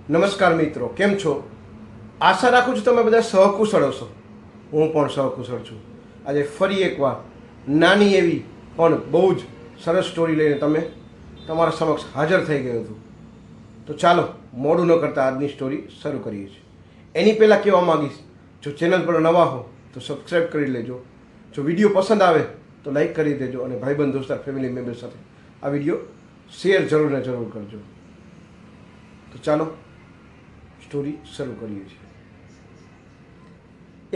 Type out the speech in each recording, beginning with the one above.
નમસ્કાર મિત્રો, કેમ છો? આશા રાખું છું તમે બધા સહકુશળ હશો. હું પણ સહકુશળ છું. આજે ફરી એકવાર નાની એવી પણ બહુ જ સરસ સ્ટોરી લઈને તમારા સમક્ષ હાજર થઈ ગયો છું. તો ચાલો મોડું ન કરતાં આજની સ્ટોરી શરૂ કરીએ છીએ. એની પહેલાં કહેવા માગીશ, જો ચેનલ પર નવા હો તો સબસ્ક્રાઈબ કરી લેજો. જો વિડીયો પસંદ આવે તો લાઈક કરી દેજો અને ભાઈબંધ દોસ્તાર ફેમિલી મેમ્બર સાથે આ વિડીયો શેર જરૂર ને જરૂર કરજો. તો ચાલો સ્ટોરી શરૂ કરીએ છીએ.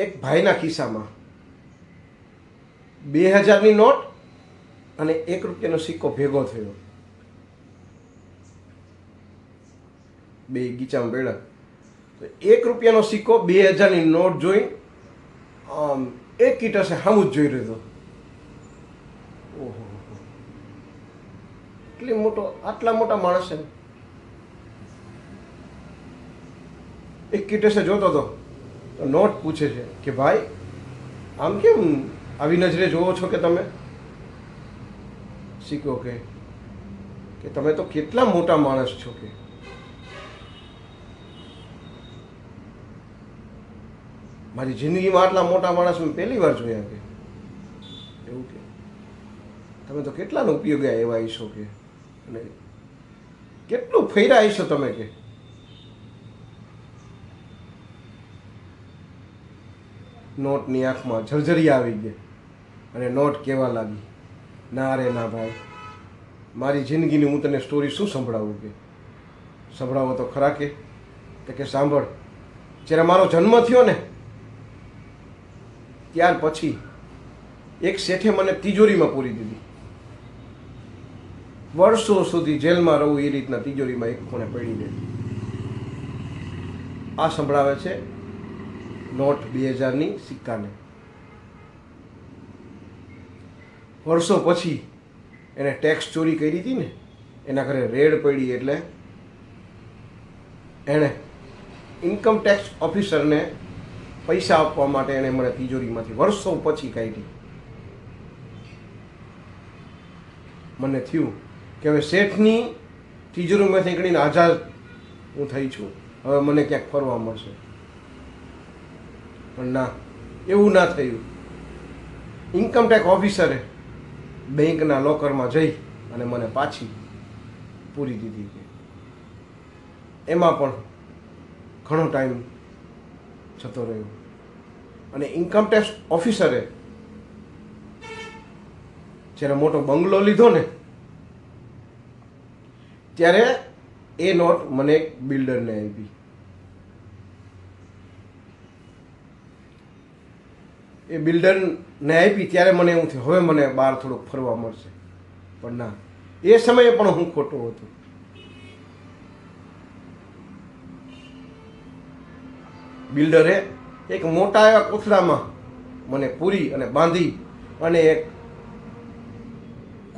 એક ભાઈના ખિસ્સામાં 2000ની નોટ અને 1 રૂપિયાનો સિક્કો ભેગો થયો. બે ગીચામાં પડ્યા તો 1 રૂપિયાનો સિક્કો 2000ની નોટ જોઈ એક કીટસે સામું જ જોઈ રહ્યો હતો. ઓહો, એટલી મોટો, આટલા મોટા માણસ છે. એક કીટસે જોતો હતો તો નોટ પૂછે છે કે ભાઈ આમ કેમ આવી નજરે જોવો છો કે તમે? સિક્કો કે તમે તો કેટલા મોટા માણસ છો કે મારી જિંદગીમાં આટલા મોટા માણસ મેં પહેલી વાર જોયા કે એવું કે તમે તો કેટલાનો ઉપયોગ એવા હશો કે અને કેટલું ફર્યા હશો તમે કે નોટની આંખમાં ઝરઝરિયા આવી ગયા અને નોટ કહેવા લાગી, ના રે ના ભાઈ, મારી જિંદગીની હું તને સ્ટોરી શું સંભળાવું કે સંભળાવો તો ખરા કે સાંભળ. જ્યારે મારો જન્મ થયો ને ત્યાર પછી એક શેઠે મને તિજોરીમાં પૂરી દીધી. વર્ષો સુધી જેલમાં રહું એ રીતના તિજોરીમાં એક ખૂણે પડી દે. આ સંભળાવે છે નોટ 2000ની સિક્કાને. વર્ષો પછી એને ટેક્સ ચોરી કરી હતી ને, એના ઘરે રેડ પડી એટલે એણે ઇન્કમ ટેક્સ ઓફિસરને પૈસા આપવા માટે એણે મને તિજોરીમાંથી વર્ષો પછી કાઢી. મને થયું કે હવે શેઠની તિજોરીમાંથી નીકળીને આઝાદ હું થઈ છું, હવે મને ક્યાંક ફરવા મળશે. પણ ના, એવું ના થયું. ઇન્કમટેક્સ ઓફિસરે બેંકના લોકરમાં જઈ અને મને પાછી પૂરી દીધી. એમાં પણ ઘણો ટાઈમ જતો રહ્યો અને ઇન્કમટેક્સ ઓફિસરે જ્યારે મોટો બંગલો લીધો ને ત્યારે એ નોટ મને એક બિલ્ડરને આપી. એ બિલ્ડરને આપી ત્યારે મને એવું થયું હવે મને બહાર થોડુંક ફરવા મળશે. પણ ના, એ સમયે પણ હું ખોટો હતો. બિલ્ડરે એક મોટા એવા કોથળામાં મને પૂરી અને બાંધી અને એક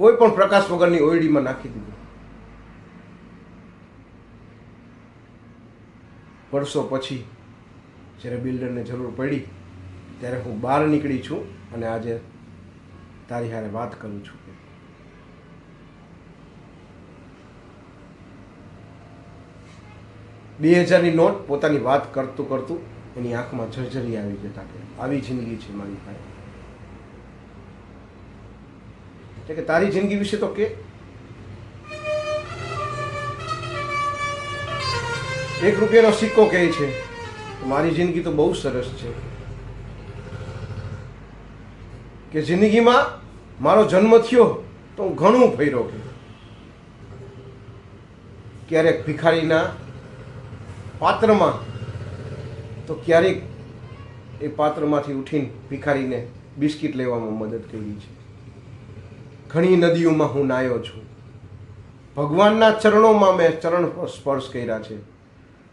કોઈ પણ પ્રકાશ વગરની ઓયડીમાં નાખી દીધી. વર્ષો પછી જ્યારે બિલ્ડરને જરૂર પડી ત્યારે હું બહાર નીકળી છું અને આજે તારી હારે વાત કરું છું. 2000ની નોટ પોતાની વાત કરતું કરતું એની આંખમાં ઝરઝરી આવી જતા કે આવી જિંદગી છે મારી ભાઈ. એટલે કે તારી જિંદગી વિશે તો કે 1 રૂપિયાનો સિક્કો કહે છે, મારી જિંદગી તો બહુ સરસ છે કે જિંદગીમાં મારો જન્મ થયો તો હું ઘણું ફર્યો કે ક્યારેક ભિખારીના પાત્રમાં તો ક્યારેક એ પાત્રમાંથી ઉઠીને ભિખારીને બિસ્કિટ લેવામાં મદદ કરી છે. ઘણી નદીઓમાં હું નાહ્યો છું. ભગવાનના ચરણોમાં મેં ચરણ સ્પર્શ કર્યા છે.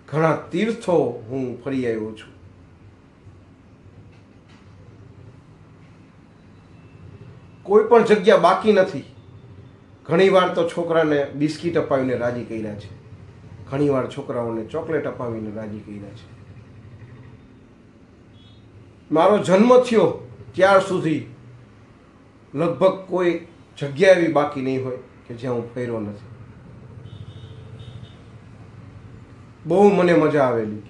ઘણા તીર્થો હું ફરી આવ્યો છું. કોઈ પણ જગ્યા બાકી નથી. ઘણી વાર તો છોકરાને બિસ્કિટ અપાવીને રાજી કર્યા છે. ઘણી વાર છોકરાઓને ચોકલેટ અપાવીને રાજી કર્યા છે. મારો જન્મ થયો ત્યાર સુધી લગભગ કોઈ જગ્યા એવી બાકી નહીં હોય કે જ્યાં હું ફર્યો નથી. બહુ મને મજા આવેલી.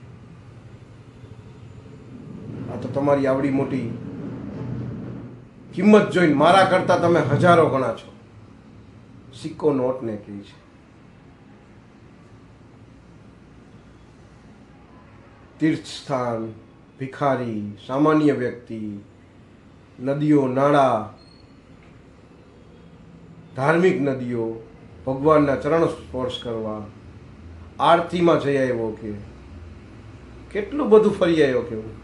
આ તો તમારી આવડી મોટી કિંમત જોઈને મારા કરતાં તમે હજારો ગણા છો. સિક્કો નોટને કહે છે. તીર્થસ્થાન, ભિખારી, સામાન્ય વ્યક્તિ, નદીઓ, નાળા, ધાર્મિક નદીઓ, ભગવાનના ચરણ સ્પર્શ કરવા, આરતીમાં જઈ આવ્યો કે કેટલું બધું ફરી આવ્યો કેવું.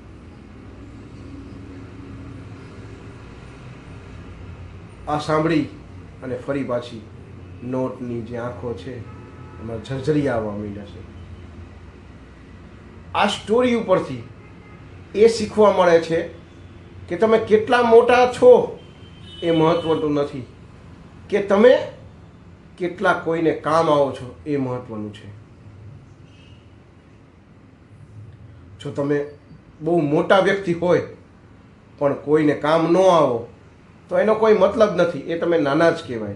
આ સાંભળી અને ફરી પાછી નોટની જે આંખો છે એમાં ઝરઝરી આવવા માંડ્યા છે. આ સ્ટોરી ઉપરથી એ શીખવા મળે છે કે તમે કેટલા મોટા છો એ મહત્વનું નથી, કે તમે કેટલા કોઈને કામ આવો છો એ મહત્વનું છે. જો તમે બહુ મોટા વ્યક્તિ હોય પણ કોઈને કામ ન આવો તો એનો કોઈ મતલબ નથી, એ તમે નાના જ કહેવાય.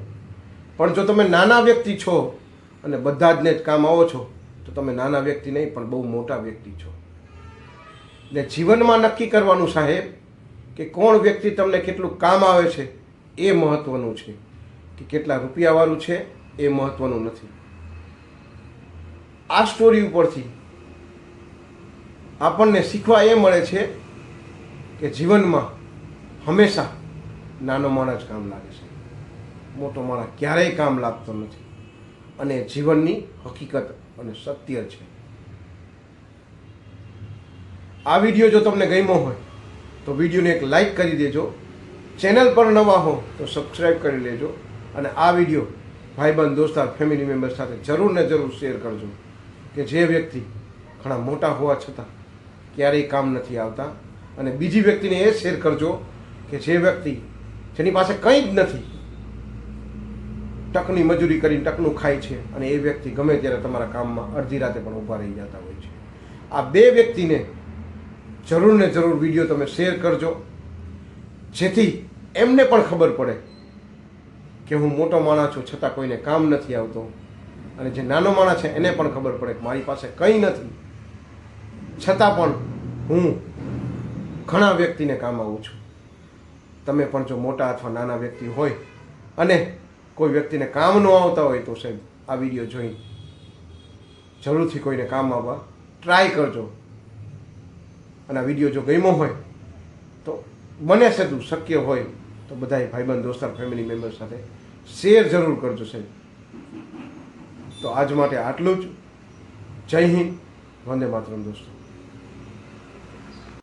પણ જો તમે નાના વ્યક્તિ છો અને બધા જ ને જ કામ આવો છો તો તમે નાના વ્યક્તિ નહીં પણ બહુ મોટા વ્યક્તિ છો. એટલે જીવનમાં નક્કી કરવાનું સાહેબ કે કોણ વ્યક્તિ તમને કેટલું કામ આવે છે એ મહત્વનું છે, કે કેટલા રૂપિયાવાળું છે એ મહત્વનું નથી. આ સ્ટોરી ઉપરથી આપણને શીખવા એ મળે છે કે જીવનમાં હંમેશા નાનો માણસ કામ લાગે છે, મોટો માણસ ક્યારેય કામ લાગતો નથી. અને જીવનની હકીકત અને સત્ય છે. આ વિડીયો જો તમને ગમ્યો હોય તો વિડીયોને એક લાઈક કરી દેજો. ચેનલ પર નવા હો તો સબસ્ક્રાઈબ કરી લેજો. અને આ વિડીયો ભાઈબંધ, દોસ્તાર, ફેમિલી મેમ્બર સાથે જરૂર ને જરૂર શેર કરજો, કે જે વ્યક્તિ ઘણા મોટા હોવા છતાં ક્યારેય કામ નથી આવતા. અને બીજી વ્યક્તિને એ શેર કરજો કે જે વ્યક્તિ જેની પાસે કંઈ જ નથી, ટકની મજૂરી કરીને ટકનું ખાય છે, અને એ વ્યક્તિ ગમે ત્યારે તમારા કામમાં અડધી રાતે પણ ઊભા રહી જતા હોય છે. આ બે વ્યક્તિને જરૂર ને જરૂર વિડીયો તમે શેર કરજો, જેથી એમને પણ ખબર પડે કે હું મોટો માણસ છું છતાં કોઈને કામ નથી આવતો, અને જે નાનો માણસ છે એને પણ ખબર પડે કે મારી પાસે કંઈ નથી છતાં પણ હું ઘણા વ્યક્તિને કામ આવું છું. તમે પણ જો મોટા અથવા નાના વ્યક્તિ હોય અને કોઈ વ્યક્તિને કામ ન આવતા હોય તો સાહેબ આ વિડીયો જોઈ જરૂરથી કોઈને કામ આવવા ટ્રાય કરજો. અને આ વિડીયો જો ગમ્યો હોય તો બને સેટલું શક્ય હોય તો બધાય ભાઈબંધ, દોસ્તાર, ફેમિલી મેમ્બર સાથે શેર જરૂર કરજો સાહેબ. તો આજ માટે આટલું જ. જય હિન્દ, વંદે માતરમ દોસ્તો.